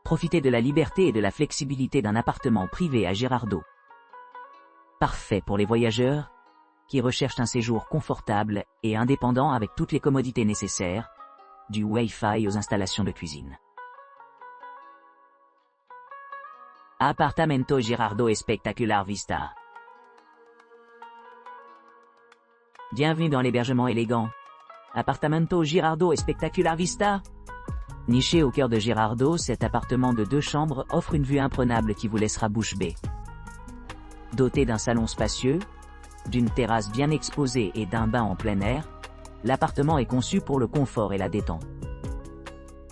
Profitez de la liberté et de la flexibilité d'un appartement privé à Girardot. Parfait pour les voyageurs qui recherchent un séjour confortable et indépendant avec toutes les commodités nécessaires, du Wi-Fi aux installations de cuisine. Appartamento Girardot Espectacular Vista. Bienvenue dans l'hébergement élégant. Appartamento Girardot Espectacular Vista. Niché au cœur de Girardot, cet appartement de 2 chambres offre une vue imprenable qui vous laissera bouche bée. Doté d'un salon spacieux, d'une terrasse bien exposée et d'un bain en plein air, l'appartement est conçu pour le confort et la détente.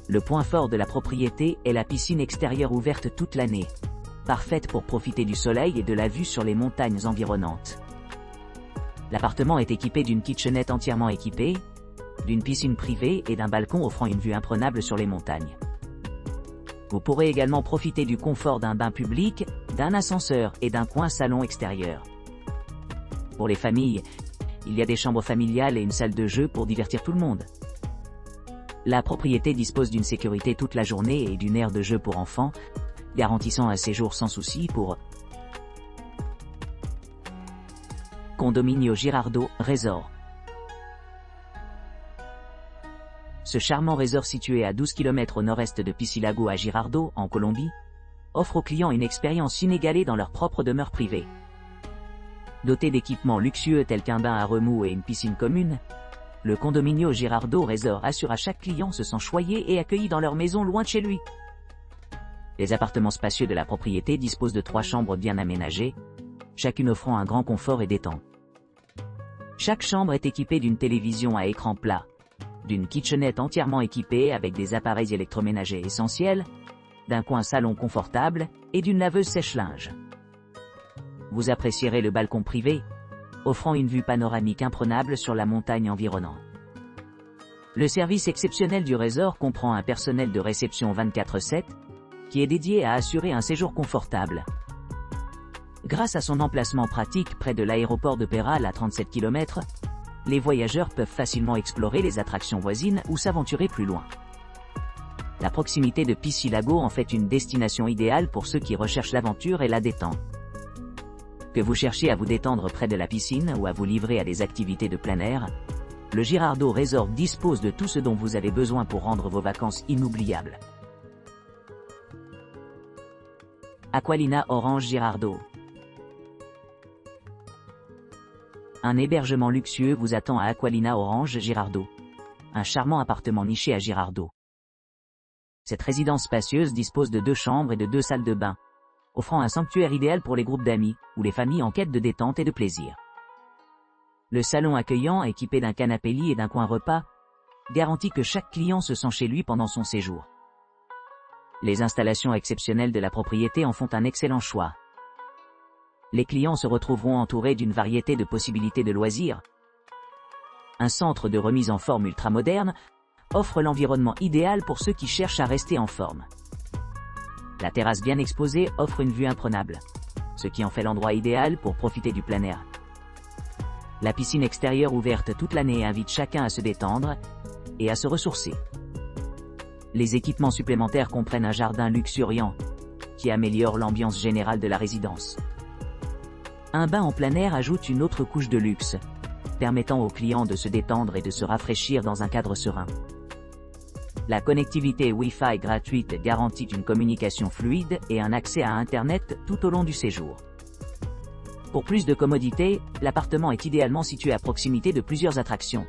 Le point fort de la propriété est la piscine extérieure ouverte toute l'année, parfaite pour profiter du soleil et de la vue sur les montagnes environnantes. L'appartement est équipé d'une kitchenette entièrement équipée, d'une piscine privée et d'un balcon offrant une vue imprenable sur les montagnes. Vous pourrez également profiter du confort d'un bain public, d'un ascenseur et d'un coin salon extérieur. Pour les familles, il y a des chambres familiales et une salle de jeu pour divertir tout le monde. La propriété dispose d'une sécurité toute la journée et d'une aire de jeu pour enfants, garantissant un séjour sans souci pour Condominio Girardot Resort. Ce charmant resort situé à 12 km au nord-est de Piscilago à Girardot, en Colombie, offre aux clients une expérience inégalée dans leur propre demeure privée. Doté d'équipements luxueux tels qu'un bain à remous et une piscine commune, le Condominio Girardot Resort assure à chaque client se sent choyé et accueilli dans leur maison loin de chez lui. Les appartements spacieux de la propriété disposent de 3 chambres bien aménagées, chacune offrant un grand confort et détente. Chaque chambre est équipée d'une télévision à écran plat, d'une kitchenette entièrement équipée avec des appareils électroménagers essentiels, d'un coin salon confortable et d'une laveuse sèche-linge. Vous apprécierez le balcon privé, offrant une vue panoramique imprenable sur la montagne environnante. Le service exceptionnel du resort comprend un personnel de réception 24/7, qui est dédié à assurer un séjour confortable. Grâce à son emplacement pratique près de l'aéroport de Peral à 37 km, les voyageurs peuvent facilement explorer les attractions voisines ou s'aventurer plus loin. La proximité de Piscilago en fait une destination idéale pour ceux qui recherchent l'aventure et la détente. Que vous cherchiez à vous détendre près de la piscine ou à vous livrer à des activités de plein air, le Girardot Resort dispose de tout ce dont vous avez besoin pour rendre vos vacances inoubliables. Aqualina Orange Girardot. Un hébergement luxueux vous attend à Aqualina Orange Girardot, un charmant appartement niché à Girardot. Cette résidence spacieuse dispose de 2 chambres et de 2 salles de bain, offrant un sanctuaire idéal pour les groupes d'amis ou les familles en quête de détente et de plaisir. Le salon accueillant, équipé d'un canapé lit et d'un coin repas, garantit que chaque client se sent chez lui pendant son séjour. Les installations exceptionnelles de la propriété en font un excellent choix. Les clients se retrouveront entourés d'une variété de possibilités de loisirs. Un centre de remise en forme ultramoderne offre l'environnement idéal pour ceux qui cherchent à rester en forme. La terrasse bien exposée offre une vue imprenable, ce qui en fait l'endroit idéal pour profiter du plein air. La piscine extérieure ouverte toute l'année invite chacun à se détendre et à se ressourcer. Les équipements supplémentaires comprennent un jardin luxuriant, qui améliore l'ambiance générale de la résidence. Un bain en plein air ajoute une autre couche de luxe, permettant aux clients de se détendre et de se rafraîchir dans un cadre serein. La connectivité Wi-Fi gratuite garantit une communication fluide et un accès à Internet tout au long du séjour. Pour plus de commodité, l'appartement est idéalement situé à proximité de plusieurs attractions,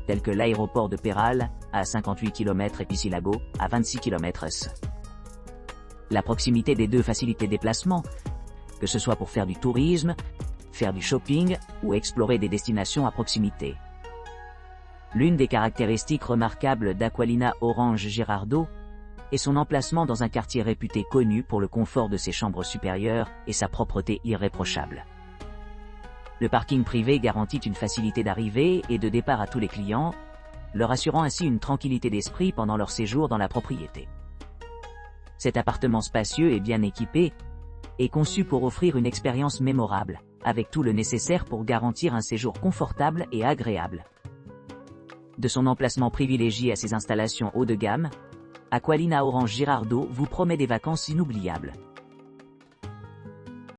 telles que l'aéroport de Peral, à 58 km et Piscilago, à 26 km. La proximité des 2 facilite les déplacements, que ce soit pour faire du tourisme, faire du shopping ou explorer des destinations à proximité. L'une des caractéristiques remarquables d'Aqualina Orange Girardot est son emplacement dans un quartier réputé connu pour le confort de ses chambres supérieures et sa propreté irréprochable. Le parking privé garantit une facilité d'arrivée et de départ à tous les clients, leur assurant ainsi une tranquillité d'esprit pendant leur séjour dans la propriété. Cet appartement spacieux et bien équipé est conçu pour offrir une expérience mémorable, avec tout le nécessaire pour garantir un séjour confortable et agréable. De son emplacement privilégié à ses installations haut de gamme, Aqualina Orange Girardot vous promet des vacances inoubliables.